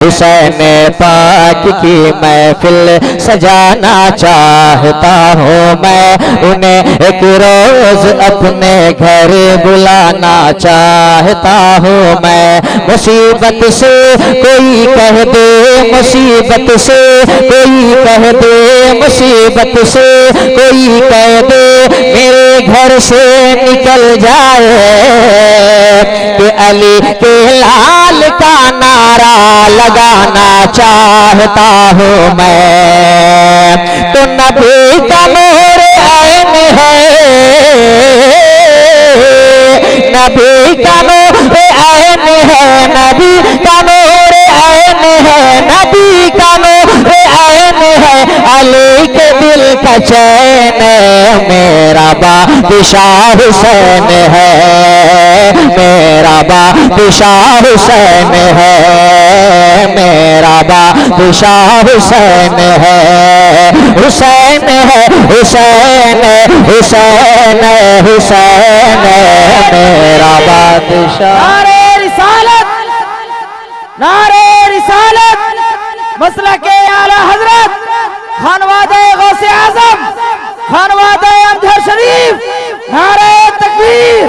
हुसैन पाक की महफिल सजाना चाहता हूँ मैं, उन्हें एक रोज अपने घर बुलाना चाहता हूँ मैं। मुसीबत से कोई कह दे, मुसीबत से कोई कह दे, मुसीबत से कोई कह दे मेरे घर से निकल जाए कि अली के लाल का नारा लगाना चाहता हूँ मैं। तो नबी का नूर ऐन है, नबी का नूर ऐन है, नबी का नूर ऐन है, नबी का नूर ऐन है, अली के दिल का चैन मेरा बादशाह हुसैन है, मेरा बादशाह हुसैन है, मेरा बादशाह हुसैन है, हुसैन है, हुसैन हुसैन हुसैन मेरा बादशाह। नारे रिसालत, नारे रिसालत, मसलके आला हजरत खानवादे गौसे आजम, खानवादे अमजद शरीफ, नारे तकबीर,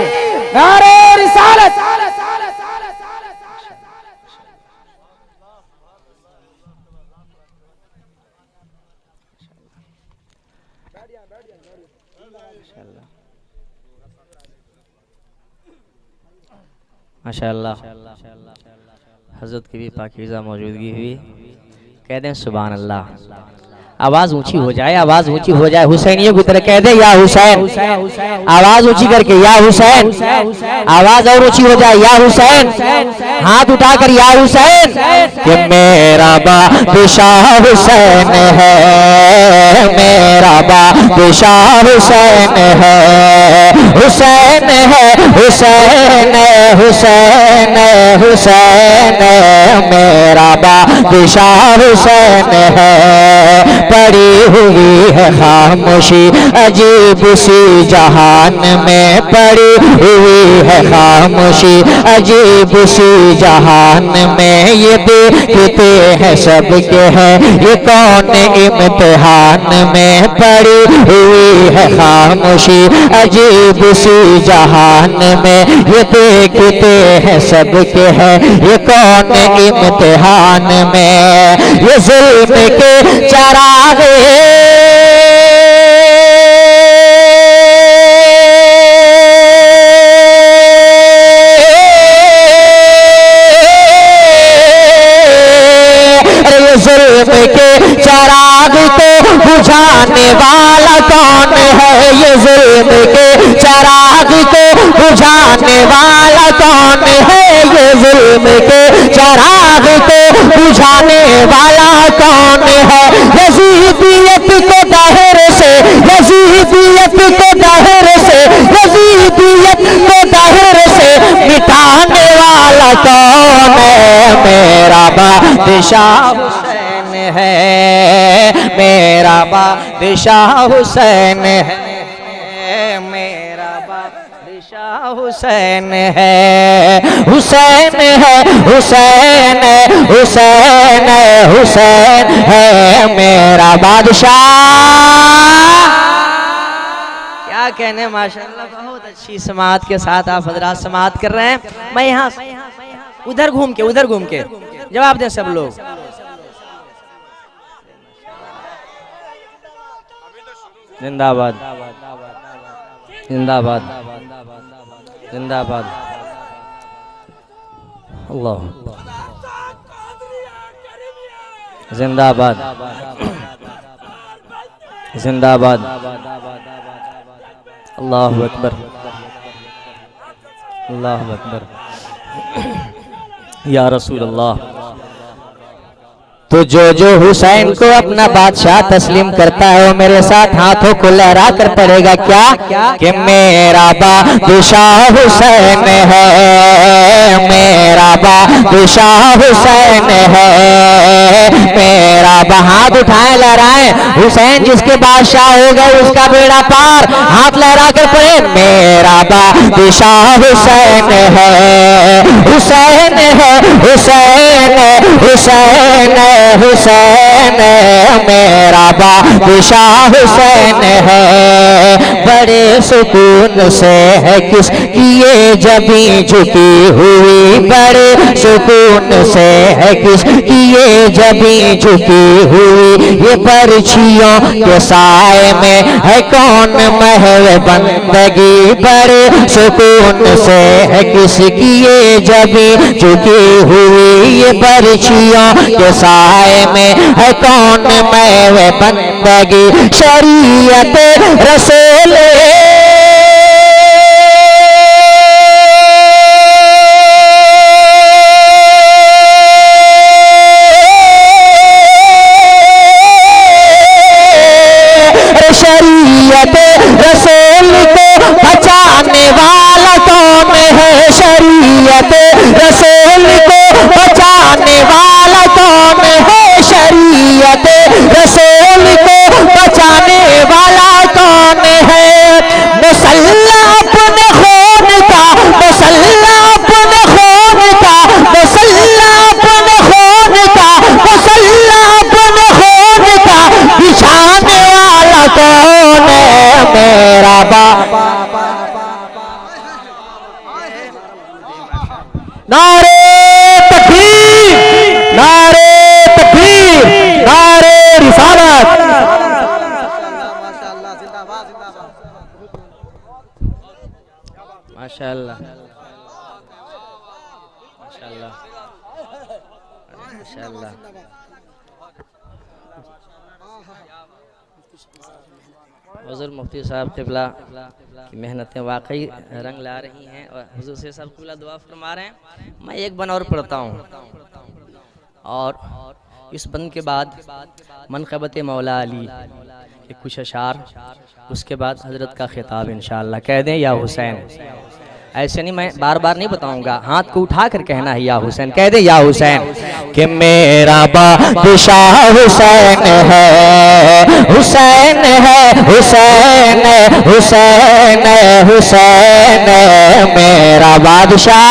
नारे रिसालत। माशाअल्लाह हजरत की भी पाकीज़ा मौजूदगी हुई। कहते हैं सुभान अल्लाह। आवाज ऊंची हो जाए, आवाज ऊंची हो जाए, हुसैनियों की तरह कह दे या हुसैन, आवाज ऊंची करके या हुसैन, आवाज और ऊंची हो जाए या हुसैन, हाथ उठाकर या हुसैन। कि मेरा बादशाह हुसैन है, मेरा बादशाह हुसैन है, हुसैन है, हुसैन हुसैन हुसैन मेरा बादशाह हुसैन है। पड़ी हुई है खामोशी अजीब सी जहान में, पड़ी हुई है खामोशी अजीब सी जहान में, ये देखते हैं सबके हैं ये कौन इम्तिहान में, पड़ी हुई है खामोशी अजीब सी जहान में, ये देखते हैं सबके हैं ये कौन इम्तिहान में। ये जुल्म के चरागे जुल्म के चराग को बुझाने वाला कौन है, ये जुल्म के चराग को बुझाने वाला कौन है, ये जुल्म के चराग को बुझाने वाला कौन है। यजीदियत को दहर से, यजीदियत को दहर से, यजीदियत को दहर से मिटाने वाला कौन है, मेरा बादशाह हुसैन है, मेरा बादशाह हुसैन है, मेरा बादशाह हुसैन है, हुसैन है, हुसैन हुसैन हुसैन है मेरा बादशाह। क्या कहने माशाअल्लाह, बहुत अच्छी समाअत के साथ आप हजरात समाअत कर रहे हैं। मैं यहाँ उधर घूम के जवाब दें सब लोग। जिंदाबाद जिंदाबाद जिंदाबाद अल्लाह जिंदाबाद जिंदाबाद अल्लाहु अकबर अल्लाहु अकबर या रसूल अल्लाह। तो जो हुसैन को अपना बादशाह तस्लीम करता है वो मेरे साथ हाथों को लहरा कर पढ़ेगा क्या कि मेरा बादशाह हुसैन है, मेरा बादशाह हुसैन है, मेरा अब हाथ उठाए लहराए, हुसैन जिसके बादशाह हो गए उसका बेड़ा पार। हाथ लहरा कर पढ़े मेरा बादशाह हुसैन है, हुसैन है, हुसैन हुसैन हुसैन मेरा बादशाह हुसैन है। बड़े सुकून से है किसकी ये जबी झुकी हुई, बड़े सुकून से है किसकी ये जबी झुकी हुई। ये परछियों के साए में है कौन महव बंदगी, बड़े सुकून से है किसकी ये जबी झुकी हुई। ये परछियों के साए में है कौन महव बंदगी। शरीयत रसूल शरीयत रसूल को बचाने वाला कौन है, शरीयत रसूल को बचाने वाला कौन है, शरीयत रसूल को बचाने वाला कौन है। मुसल्ला अपने खून का, मुसल्ला अपने खून का, मुसल्ला अपने खून का, मुसल्ला अपने खून का बिछाने वाला कौन है, मेरा नारे तकबीर, नारे तकबीर, नारे रिसालत। माशाअल्लाह, माशाअल्लाह, माशाअल्लाह। हुज़ूर मुफ्ती साहब क़िबला की मेहनतें वाकई रंग ला रही हैं और हुज़ूर से सब क़िबला दुआ फरमा रहे हैं। मैं एक बन और पढ़ता हूँ और इस बंद के बाद मनक़बत मौला अली के कुछ अशार, उसके बाद हज़रत का खिताब इंशाअल्लाह। कह दें या हुसैन, ऐसे नहीं, मैं बार बार नहीं बताऊंगा, हाथ को उठा कर कहना है या हुसैन। कह दे या हुसैन कि मेरा बादशाह हुसैन है, हुसैन है, हुसैन हुसैन हुसैन मेरा बादशाह।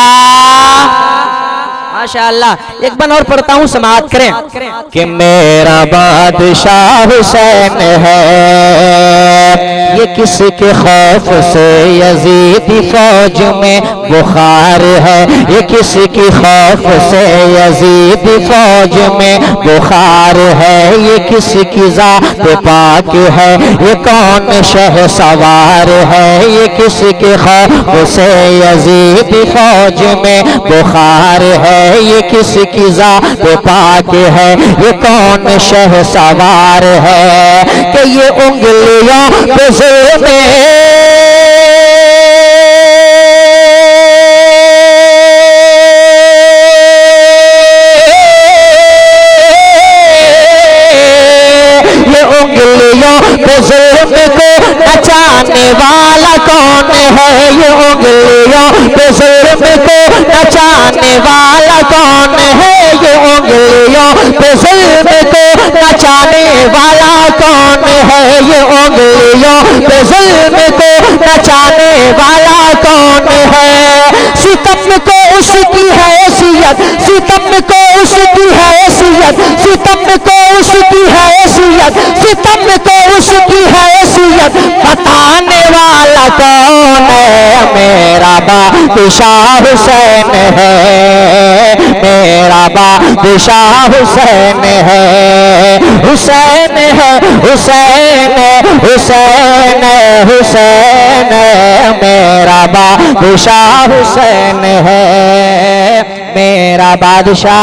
माशाअल्लाह। एक बन और पढ़ता हूँ, समाअत करें कि मेरा बादशाह हुसैन है। ये किसके खौफ से यजीद फौज में बुखार है, ये किसकी खौफ से यजीद फौज में बुखार है। ये किसकी ज़ात पाक है, ये कौन शह सवार है। ये किसके खौफ से यजीद फौज में बुखार है। ये किसकी ज़ात पाक है, ये कौन शह सवार है। कि ये उंगलियों पे ज़ुल्म जुल्म को नचाने वाला कौन है। ये उंगलियों पे जुल्म को नचाने वाला कौन है। ये उंगलियों पे जुल्म को नचाने वाला कौन है। ये उंगलियों पे जुल्म को नचाने वाला कौन है। सितम को उसकी हैसियत, सितम को उसकी हैसियत, सितम को उसकी हैसियत, सितम को उसकी हैसियत बताने वाला कौन है। मेरा बादशाह हुसैन है, मेरा बादशाह हुसैन है। हुसैन है, हुसैन हुसैन हुसैन मेरा बादशाह हुसैन है, मेरा बादशाह।